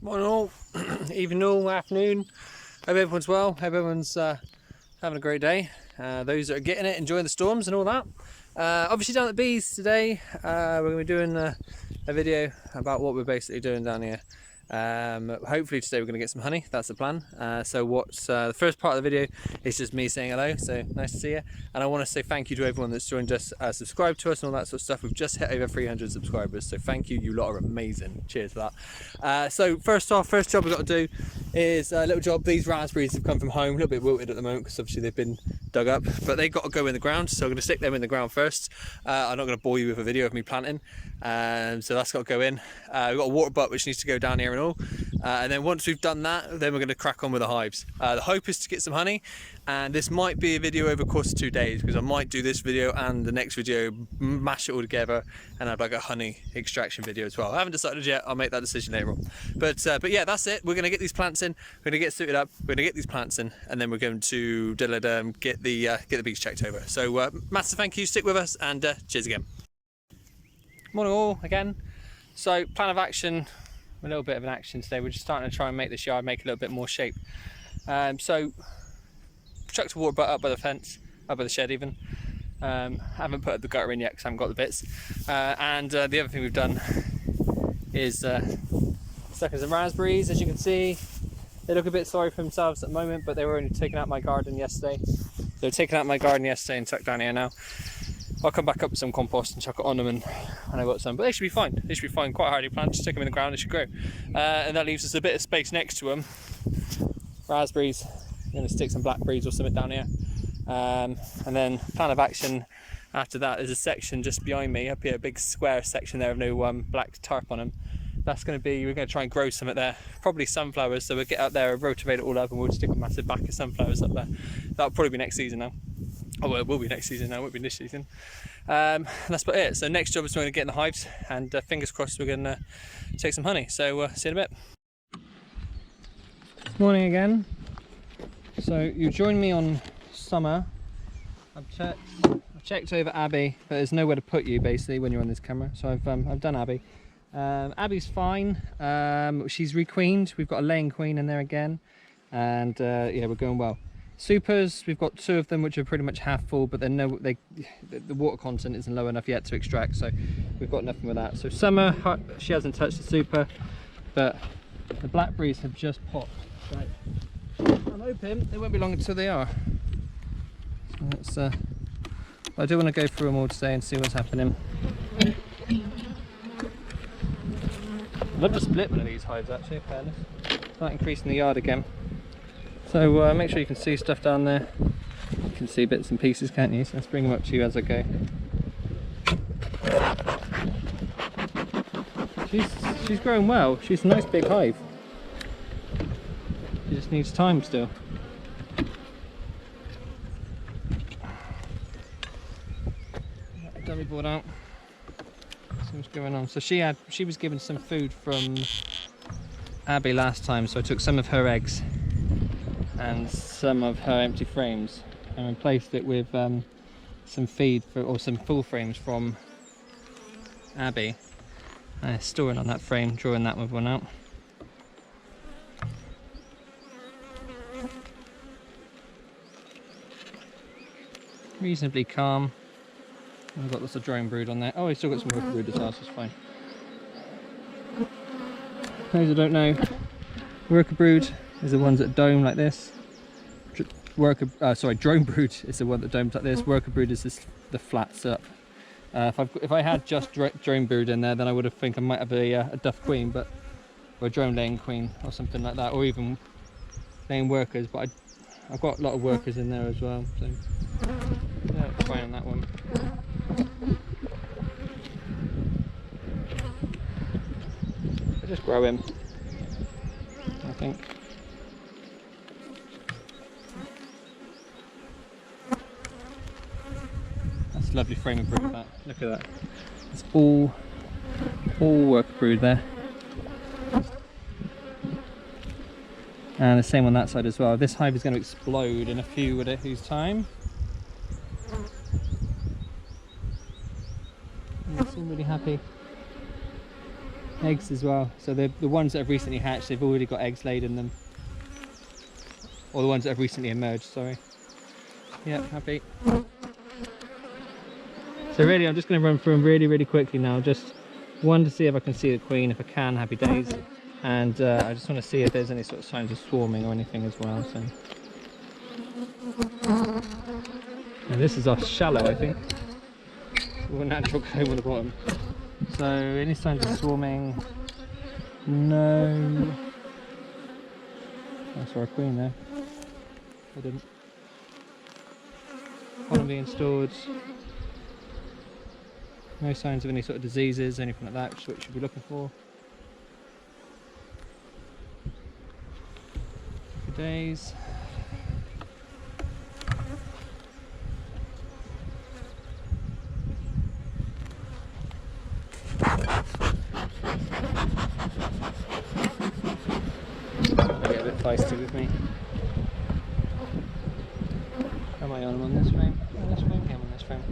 Morning all, evening all, afternoon. Hope everyone's well, hope everyone's having a great day. Those that are getting it, enjoying the storms and all that. Obviously down at the bees today, we're going to be doing a video about what we're basically doing down here. Hopefully today we're going to get some honey, that's the plan. The first part of the video is just me saying hello, so nice to see you. And I want to say thank you to everyone that's joined us, subscribed to us and all that sort of stuff. We've just hit over 300 subscribers, so thank you, you lot are amazing. Cheers for that. So first job we've got to do is a little job. These raspberries have come from home, a little bit wilted at the moment because obviously they've been dug up, but they've got to go in the ground, so I'm going to stick them in the ground first. I'm not going to bore you with a video of me planting, so that's got to go in. We've got a water butt which needs to go down here and all, and then once we've done that, then we're going to crack on with the hives. The hope is to get some honey, and this might be a video over the course of 2 days because I might do this video and the next video, mash it all together and have like a honey extraction video as well. I haven't decided yet, I'll make that decision later on. But yeah, that's it. We're going to get these plants in, we're going to get suited up, we're going to get these plants in, and then we're going to get the bees checked over. So massive thank you, stick with us, and cheers again. Morning all again. So plan of action, a little bit of an action today. We're just starting to try and make this yard make a little bit more shape. So chucked a water butt up by the fence, up by the shed even. Haven't put the gutter in yet because I haven't got the bits. The other thing we've done is stuck in some raspberries. As you can see, they look a bit sorry for themselves at the moment, but they were only taken out of my garden yesterday. They were taken out of my garden yesterday and tucked down here now. I'll come back up with some compost and chuck it on them and I got some, but they should be fine. They should be fine, quite a hardy plant, just stick them in the ground, they should grow. And that leaves us a bit of space next to them. Raspberries, I'm going to stick some blackberries or something down here. And then plan of action after that is a section just behind me, up here, a big square section there of no black tarp on them. That's going to be, we're going to try and grow something there, probably sunflowers, so we'll get out there, rotivate it all up and we'll stick a massive back of sunflowers up there. That'll probably be next season now. Oh well, it will be next season now, it won't be this season. That's about it. So next job is we're going to get in the hives, and fingers crossed we're going to take some honey. So see you in a bit. Morning again. So you joined me on summer. I've checked over Abby, but there's nowhere to put you basically when you're on this camera. So I've done Abby. Abby's fine. She's requeened. We've got a laying queen in there again, and yeah, we're going well. Supers, we've got 2 of them which are pretty much half full, but the water content isn't low enough yet to extract, so we've got nothing with that. So Summer, she hasn't touched the super, but the blackberries have just popped. So I'm hoping they won't be long until they are. So I do want to go through them all today and see what's happening. I'd love to split one of these hives actually, in fairness. Start increasing the yard again. So make sure you can see stuff down there. You can see bits and pieces, can't you? So let's bring them up to you as I go. She's growing well. She's a nice big hive. She just needs time still. Dummy board out. See what's going on. So she was given some food from Abby last time, so I took some of her eggs and some of her empty frames and replaced it with some feed or some full frames from Abby. Storing on that frame, drawing that one out. Reasonably calm. I've got lots of drone brood on there. Oh, I've still got some worker brood as well, so it's fine. For those who don't know, worker brood is the ones that dome like this. Drone brood is the one that domes like this. Worker brood is the flats up. If I had just drone brood in there, then I would have think I might have a duff queen, or a drone laying queen or something like that, or even laying workers. But I've got a lot of workers in there as well. So yeah, fine on that one. I'll just grow him, I think. That's a lovely frame of brood, that. Look at that. It's all worker brood there. And the same on that side as well. This hive is going to explode in a few who's time. They seem really happy. eggs as well. So the ones that have recently hatched, they've already got eggs laid in them. Or the ones that have recently emerged, sorry. Yeah, happy. So really, I'm just going to run through them really quickly now. Just one, to see if I can see the queen. If I can, happy days. And I just want to see if there's any sort of signs of swarming or anything as well. So, and this is our shallow, I think. Or natural comb on the bottom. So any signs of swarming? No. I saw a queen there. I didn't. Pollen being stored. No signs of any sort of diseases, anything like that, which is what you should be looking for. For days. They get a bit feisty with me. Am I on this frame? On this frame? Yeah, I'm on this frame.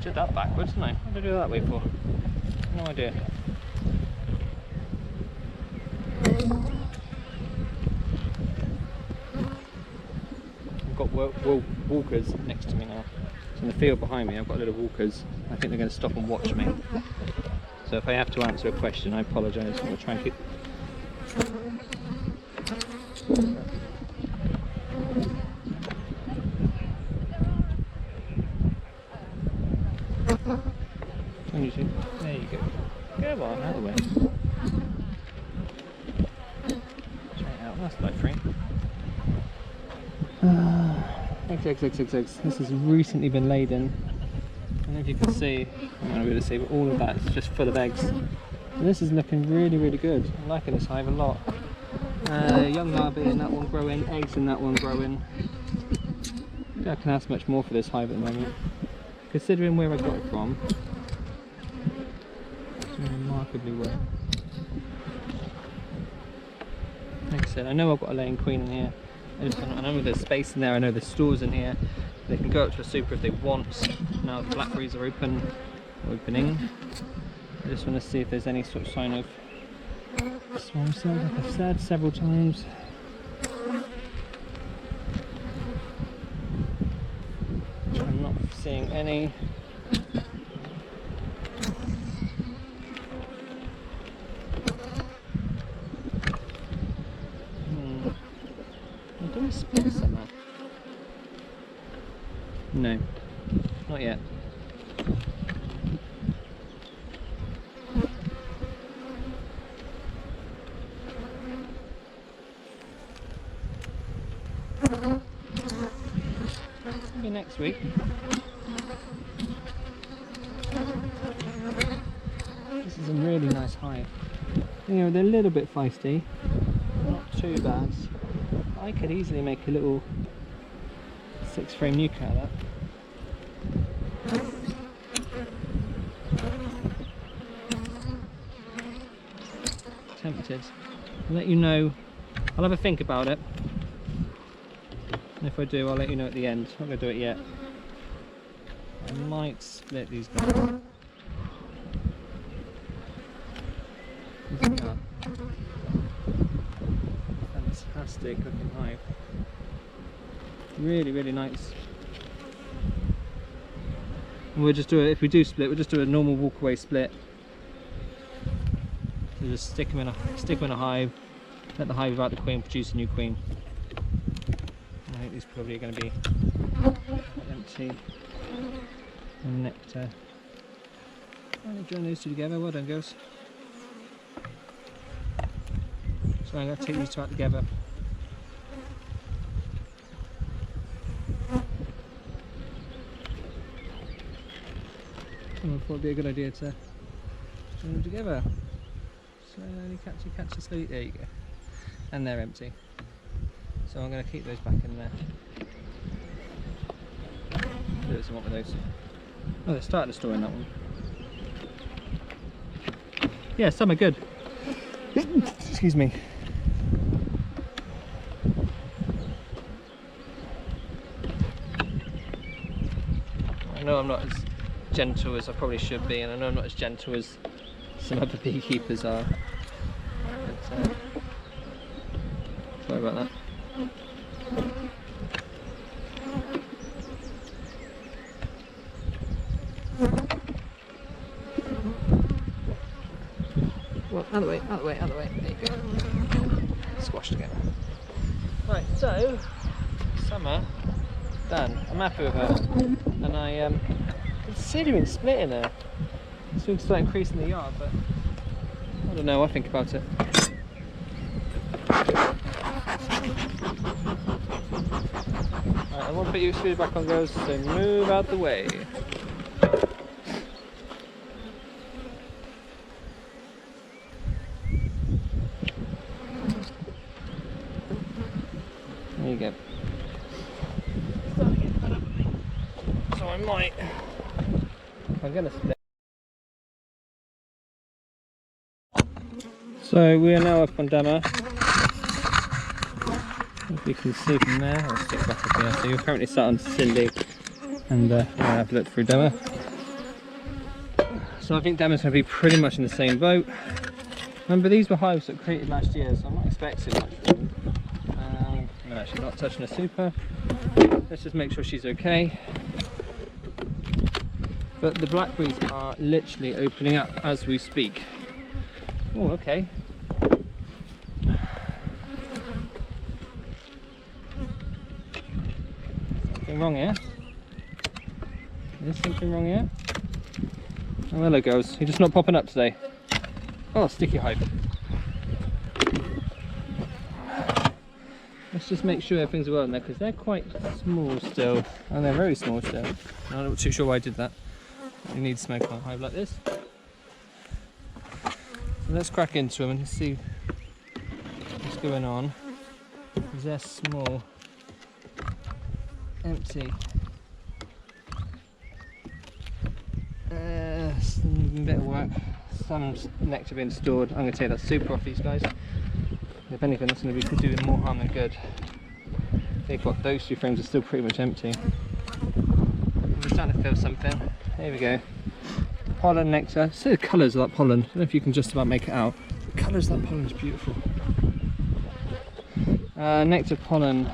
Did that backwards, didn't I? What did I do that way for? No idea. I've got walkers next to me now. So in the field behind me, I've got little walkers. I think they're going to stop and watch me. So if I have to answer a question, I apologise. I'm going to try and keep. There you go. Go on, out of the way. Try it out. That's light free. Eggs. This has recently been laid in. I don't know if you can see. I'm not able to see, but all of that is just full of eggs. And this is looking really good. I'm liking this hive a lot. Young larvae in that one growing, eggs in that one growing. I think I can ask much more for this hive at the moment. Considering where I got it from. Remarkably well. Like I said, I know I've got a laying queen in here. I know there's space in there, I know there's stores in here. They can go up to a super if they want. Now the blackberries are opening. I just want to see if there's any sort of sign of swarm cells, like I've said several times. I'm not seeing any. Do I split somehow? No, not yet. Maybe next week. This is a really nice hive. You know, they're a little bit feisty, not too bad. I could easily make a little 6-frame nuke out of that. Tempted. I'll let you know. I'll have a think about it. And if I do, I'll let you know at the end. I'm not going to do it yet. I might split these guys. Fantastic looking hive. Really nice. And we'll just do it, if we do split, we'll just do a normal walkaway split. So just stick them in a hive, let the hive out the queen, produce a new queen. And I think these probably are going to be empty and nectar. I'm going to join those two together. Well done, girls. So I'm going to take these two out together. I thought it'd be a good idea to join them together. Slowly catch it slowly. There you go. And they're empty. So I'm going to keep those back in there. Do what I want with those. Oh, they're starting to store in that one. Yeah, some are good. Excuse me. I know I'm not as gentle as I probably should be, and I know I'm not as gentle as some other beekeepers are. But, sorry about that. Well, out of the way, out of the way, out of the way. There you go. Squashed again. Right, so summer done. I'm happy with her, and I can see her splitting her. So we can start increasing the yard, but I don't know. I think about it. Right, I want to put your speed back on, girls. So move out the way. There you go. So I might. I'm gonna split. So we are now up on Dema. If you can see from there, I'll stick back up here. So you're currently sat on Cindy, and we'll have a look through Dema. So I think Dema's going to be pretty much in the same boat. Remember, these were hives that were created last year, so I'm not expecting much from them. No, she's not touching a super. Let's just make sure she's okay. But the blackberries are literally opening up as we speak. Oh, okay. Something wrong here? Is something wrong here? Oh, hello girls. You're just not popping up today. Oh, sticky hive. Let's just make sure everything's well in there, because they're quite small still. And they're very small still. I'm not too sure why I did that. You need smoke on a hive like this. So let's crack into them and see what's going on. Because they're small. Empty. Some bit of work. Some nectar being stored. I'm going to take that super off these guys. If anything, that's going to be doing more harm than good. They've got those two frames are still pretty much empty. I'm starting to feel something. There we go. Pollen nectar. See the colours of that pollen. I don't know if you can just about make it out. The colours of that pollen is beautiful. Nectar, pollen,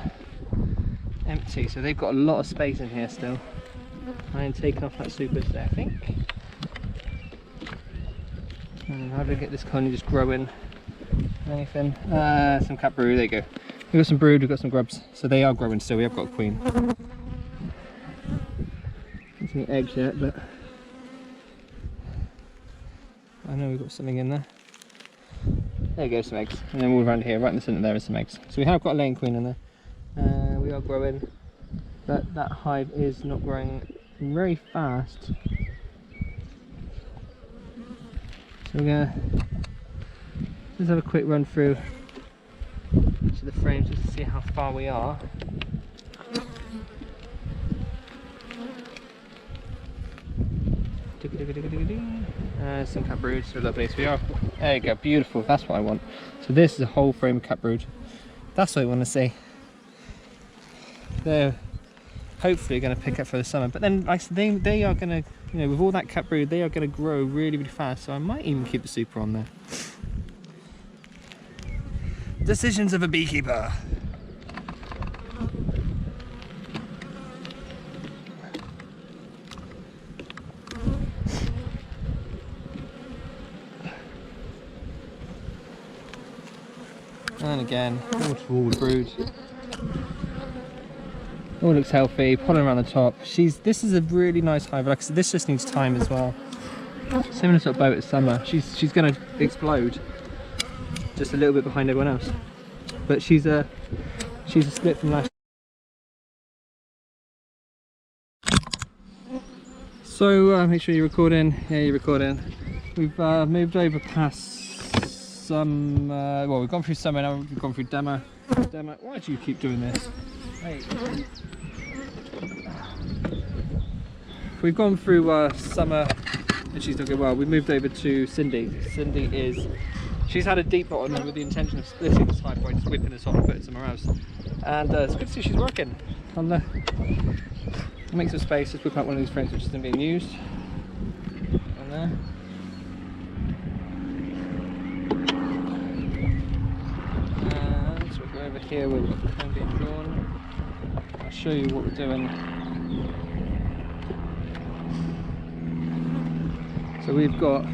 empty. So they've got a lot of space in here still. I am taking off that super today, I think. And how do we get this colony just growing? Anything? Some cat brood. There you go. We've got some brood. We've got some grubs. So they are growing still. We have got a queen. Not any eggs yet, but I know we've got something in there. There you go, some eggs. And then all around here, right in the centre there, is some eggs. So we have got a laying queen in there. We are growing, but that hive is not growing very fast. So we're gonna just have a quick run through each of the frames just to see how far we are. Some cat broods, so lovely. So we are, there you go, beautiful, that's what I want. So this is a whole frame of cat brood. That's what I want to see. They're hopefully going to pick up for the summer, but then like they are going to, you know, with all that cat brood, they are going to grow really, really fast. So I might even keep the super on there. Decisions of a beekeeper. And again, all the brood. All looks healthy, pollen around the top. This is a really nice hive. Like I said, this just needs time as well. Similar sort of boat as summer. She's going to explode. Just a little bit behind everyone else. But she's a split from last. So make sure you're recording. Yeah, you're recording. We've moved over past some. Well, we've gone through summer now. We've gone through Dema. Why do you keep doing this? Hey. We've gone through summer, and she's doing well. We've moved over to Cindy. She's had a deep bottom with the intention of splitting this hive by just whipping this off and putting it somewhere else. And it's good to see she's working. I'll make some space. Let's look at one of these frames which isn't being used. On there. And so we'll go over here where we've got the comb being drawn. I'll show you what we're doing. So we've got a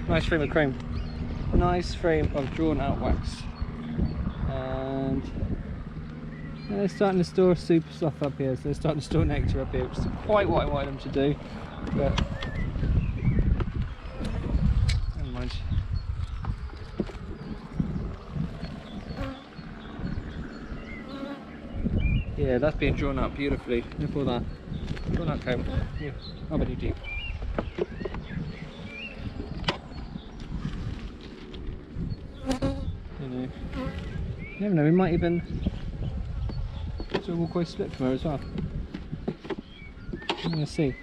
nice frame of chrome, nice frame of drawn out wax, and they're starting to store super stuff up here, so they're starting to store nectar up here, which is quite what I want them to do, but never mind. Yeah, that's being drawn out beautifully. Look at all that. Drawn out comb. Yeah, how about you deep? You never know, we might even do a walkway split from her as well. I'm going to see.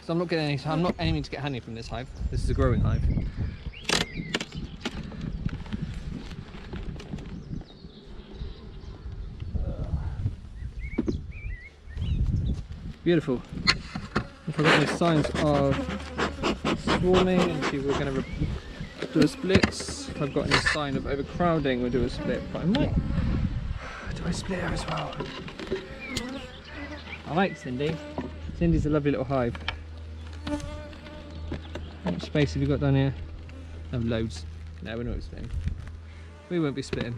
So I'm not aiming to get honey from this hive. This is a growing hive. Beautiful. If I've got any signs of swarming, and see, we're going to do a split. If I've got any sign of overcrowding, we'll do a split. But I might do a split as well. I like Cindy. Cindy's a lovely little hive. How much space have you got down here? I have loads. No, we're not splitting. We won't be splitting.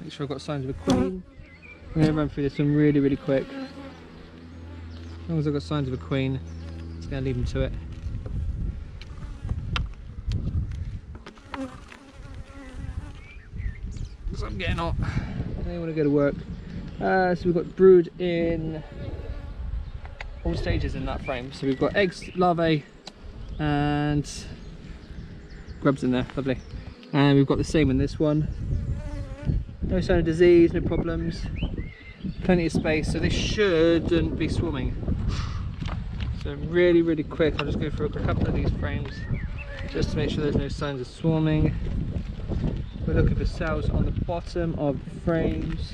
Make sure I've got signs of a queen. I'm going to run through this one really quick. As long as I've got signs of a queen, I'm just going to leave them to it. Because I'm getting hot. I don't want to go to work. So we've got brood in all stages in that frame. So we've got eggs, larvae, and grubs in there. Lovely. And we've got the same in this one. No sign of disease, no problems, plenty of space, so they shouldn't be swarming. So really quick, I'll just go through a couple of these frames just to make sure there's no signs of swarming. We're looking for cells on the bottom of the frames.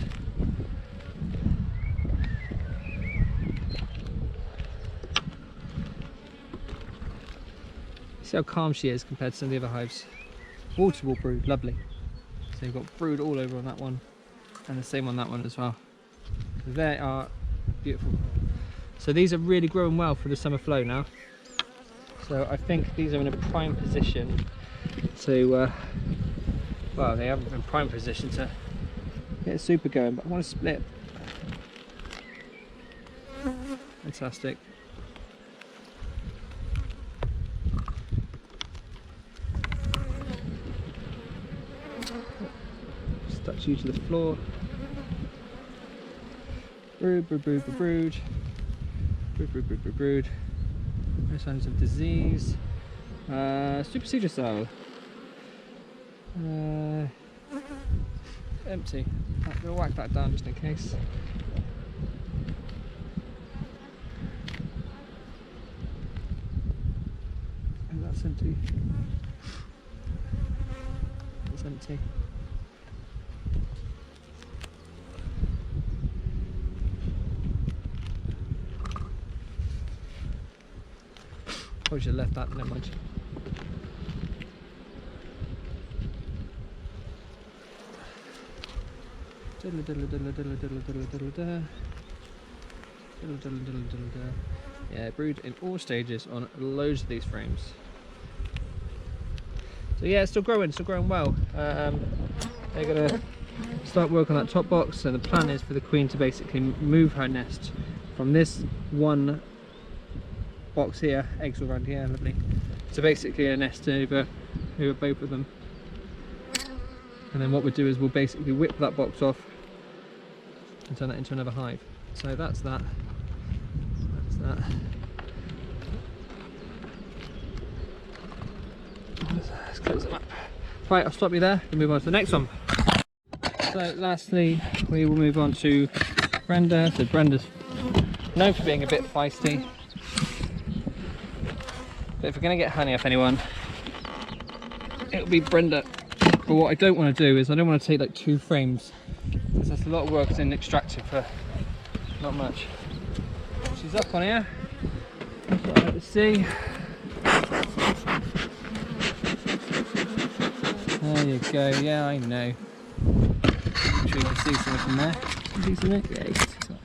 See how calm she is compared to some of the other hives. Water will brood, lovely. So you've got brood all over on that one, and the same on that one as well. They are beautiful. So these are really growing well for the summer flow now. So I think these are in a prime position to, well, they haven't been prime position to get a super going, but I want to split. Fantastic. Touch you to the floor. Brood. Brood. No signs of disease. Supersedure cell. Empty. We'll whack that down just in case. And that's empty. It's empty. Probably should have left that, never mind. Yeah, brood in all stages on loads of these frames. So yeah, it's still growing well. They're going to start work on that top box, and the plan is for the queen to basically move her nest from this one box here, eggs all around here, lovely, so basically a nest over both of them. And then what we'll do is we'll basically whip that box off and turn that into another hive. So that's that. Let's close it up. Right, I'll stop you there and move on to the next one. So lastly, we will move on to Brenda. So Brenda's known for being a bit feisty. But if we're going to get honey off anyone, it'll be Brenda. But what I don't want to do is I don't want to take like 2 frames, because that's a lot of work in extracting for not much. She's up on here. Let's see. There you go. Yeah, I know. I'm sure you can see something from there. Can you see something? Yeah, you can see something.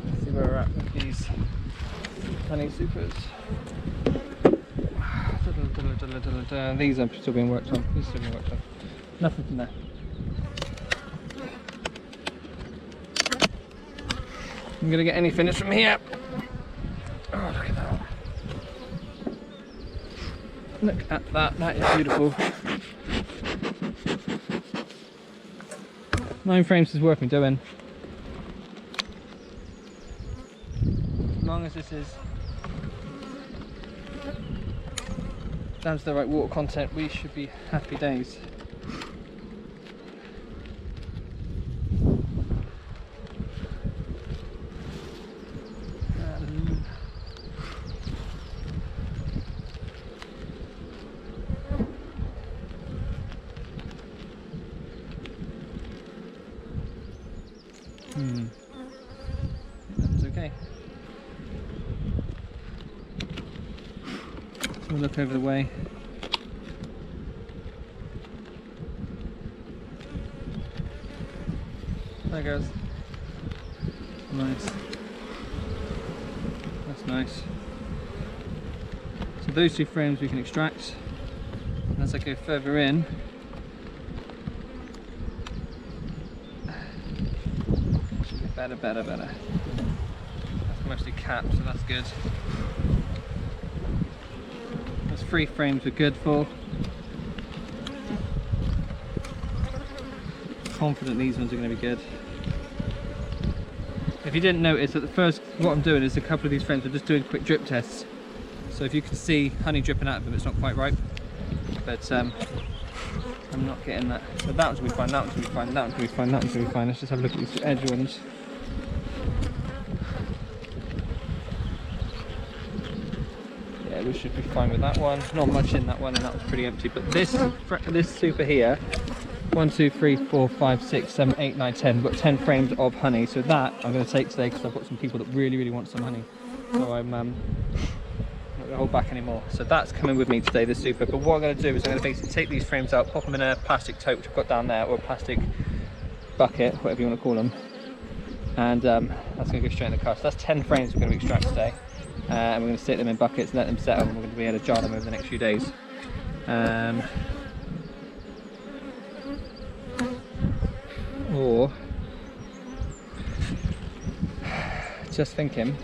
Let's see where we're at with these honey supers. These are still being worked on. These are still being worked on. Nothing from there. I'm gonna get any finish from here. Oh, look at that. Look at that. That is beautiful. 9 frames is worth me doing. As long as this is down to the right water content, we should be happy days. That's okay. So we'll look over the way. There goes. Nice. That's nice. So those 2 frames we can extract. And as I go further in, better. That's mostly capped, so that's good. Those 3 frames we're good for. Confident these ones are going to be good. If you didn't notice, at the first, what I'm doing is a couple of these frames, we're just doing quick drip tests. So if you can see honey dripping out of them, it's not quite ripe. But I'm not getting that. So that one's going to be fine, that one's going to be fine, that one's going to be fine, that one's going to be fine. Let's just have a look at these edge ones. Yeah, we should be fine with that one. Not much in that one, and that was pretty empty. But this super here, 1, 2, 3, 4, 5, 6, 7, 8, 9, 10. We've got 10 frames of honey. So that I'm going to take today because I've got some people that really want some honey. So I'm not going to hold back anymore. So that's coming with me today, this super. But what I'm going to do is I'm going to basically take these frames out, pop them in a plastic tote which I've got down there, or a plastic bucket, whatever you want to call them. And that's going to go straight in the car. So that's 10 frames we're going to extract today. And we're going to stick them in buckets and let them settle, and we're going to be able to jar them over the next few days. Or just thinking,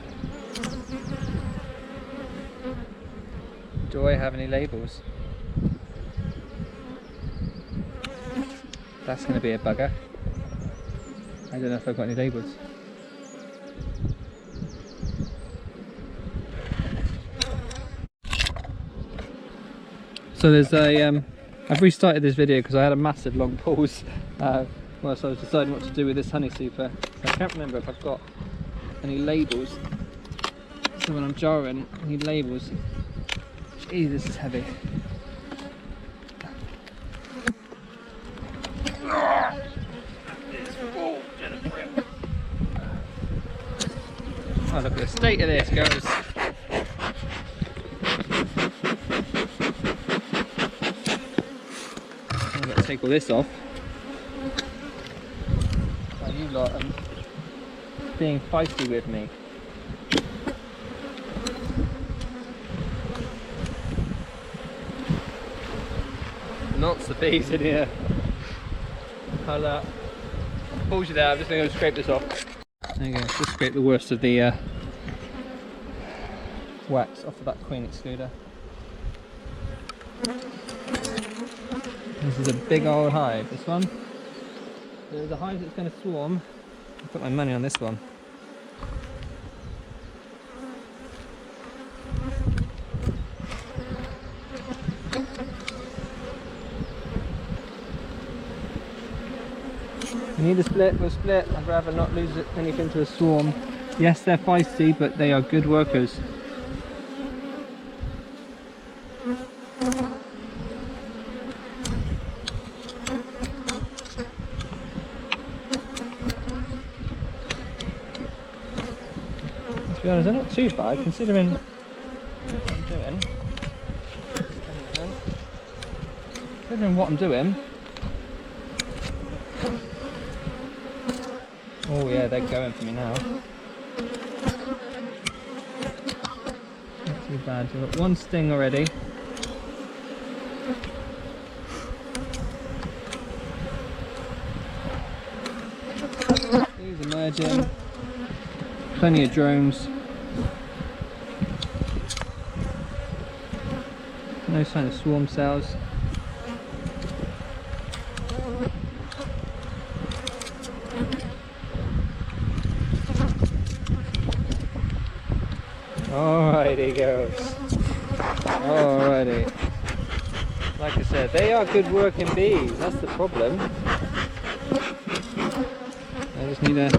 do I have any labels? That's going to be a bugger. I don't know if I've got any labels. So there's a, I've restarted this video because I had a massive long pause whilst I was deciding what to do with this honey super. I can't remember if I've got any labels. So when I'm jarring, I need labels. Gee, this is heavy. Oh, look at the state of this, guys. I've got to take all this off. Oh, you lot are being feisty with me. Lots of bees in here. I'll pause you there. I'm just going to go scrape this off. There you go. Just scrape the worst of the wax off of that queen excluder. This is a big old hive, this one. There's a hive that's going to swarm. I'll put my money on this one. We need a split, we'll split. I'd rather not lose anything to a swarm. Yes, they're feisty, but they are good workers. To be honest, they're not too bad considering what I'm doing. Considering what I'm doing. Oh yeah, they're going for me now. Not too bad. We've got one sting already. He's emerging. Plenty of drones. No sign of swarm cells. Alrighty goes. Alrighty. Like I said, they are good working bees, that's the problem. I just need to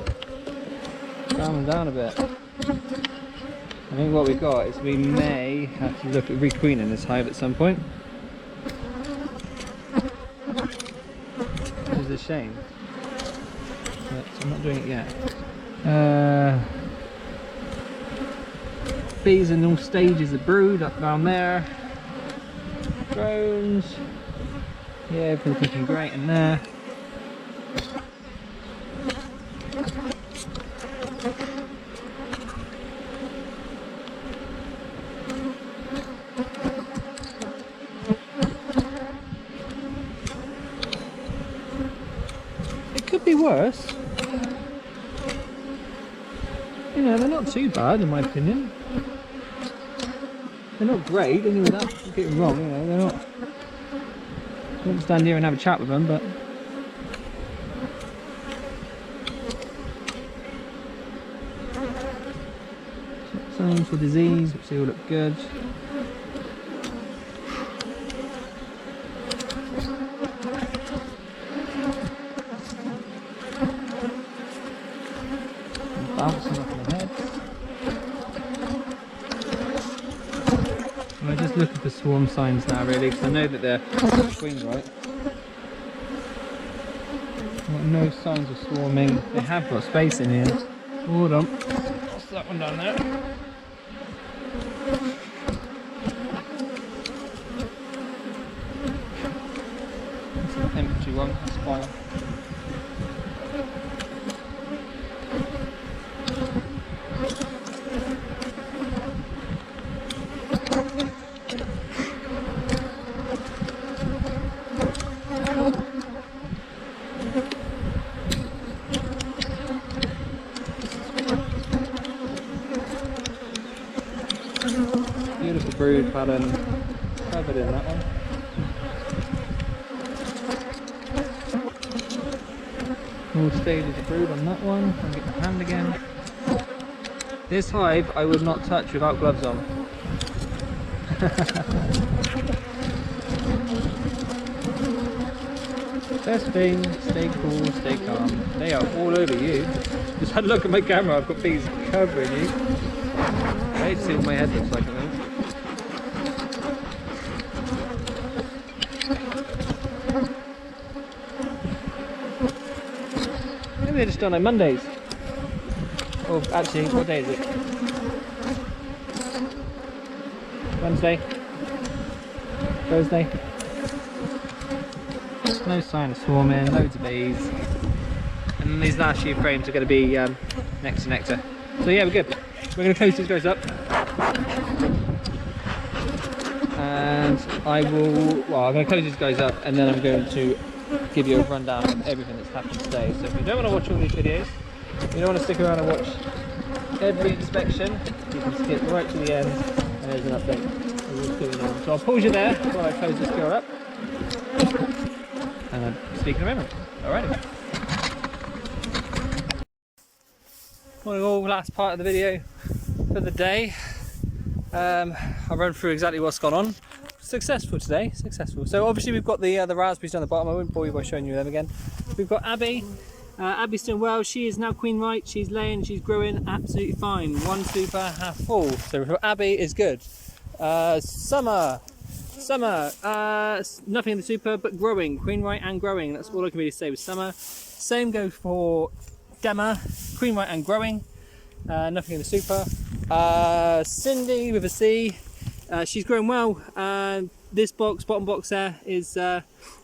calm them down a bit. I think what we've got is we may have to look at requeening this hive at some point. Which is a shame. But I'm not doing it yet. Bees in all stages of brood up down there. Drones. Yeah, everything's looking great in there. It could be worse. You know, they're not too bad in my opinion. They're not great, anyway, don't get me wrong, you know, they're not. I won't stand here and have a chat with them, but. Signs for disease, which they all look good. Bouncing off my head. I'm just looking for swarm signs now, really, because I know that they're queen, right? I've got no signs of swarming. They have got space in here. Hold on. What's that one down there? That's an empty one, that's fine. Beautiful brood pattern, covered in that one. All stages of brood on that one. I'll get my hand again. This hive I would not touch without gloves on. Best thing, stay cool, stay calm. They are all over you. Just had a look at my camera, I've got bees covering you. I hate to see what my head looks like at the moment. Maybe they're just done on Mondays. Or actually, what day is it? Wednesday? Thursday? No sign of swarming, loads of bees. And these last few frames are going to be next to nectar. So yeah, we're good. We're going to close these guys up. And I'm going to close these guys up and then I'm going to give you a rundown of everything that's happened today. So if you don't want to watch all these videos, you don't want to stick around and watch every inspection, you can skip right to the end and there's an update of what's going on. So I'll pause you there while I close this girl up. And I'm speaking of everything. Alrighty. Morning all, last part of the video for the day. I'll run through exactly what's gone on. Successful today, successful. So obviously we've got the raspberries down the bottom. I won't bore you by showing you them again. We've got Abby Abby's doing well. She is now queen right. She's laying, she's growing absolutely fine. One super, half full. So for Abby is good. Summer, nothing in the super, but growing. Queen right and growing. That's all I can really say with Summer. Same goes for Gemma, queen right and growing. Nothing in the super. Cindy with a C. She's growing well. This box, bottom box there, is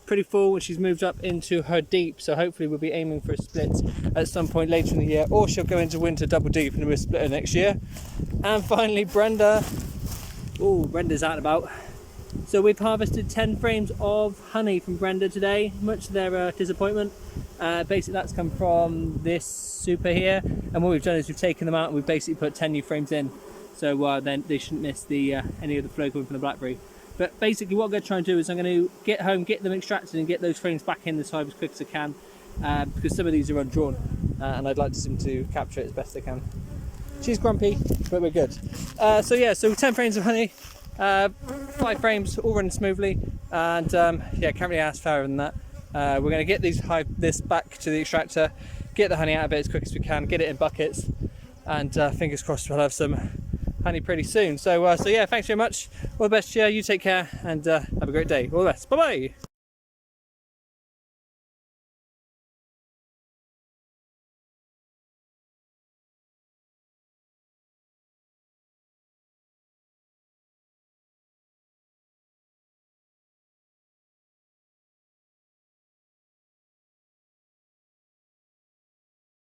pretty full, and she's moved up into her deep, so hopefully we'll be aiming for a split at some point later in the year, or she'll go into winter double deep and we'll split her next year. And finally Brenda. Oh, Brenda's out and about. So we've harvested 10 frames of honey from Brenda today, much to their disappointment. Basically that's come from this super here, and what we've done is we've taken them out and we've basically put 10 new frames in, so then they shouldn't miss the any of the flow coming from the Blackberry. But basically what I'm going to try and do is I'm going to get home, get them extracted and get those frames back in this hive as quick as I can, because some of these are undrawn, and I'd like them to capture it as best I can. She's grumpy, but we're good. So yeah, so 10 frames of honey, 5 frames, all running smoothly, and yeah, can't really ask fairer than that. We're going to get this back to the extractor, get the honey out of it as quick as we can, get it in buckets, and fingers crossed we'll have some honey pretty soon. So yeah, thanks very much. All the best, you take care, and have a great day. All the best. Bye bye.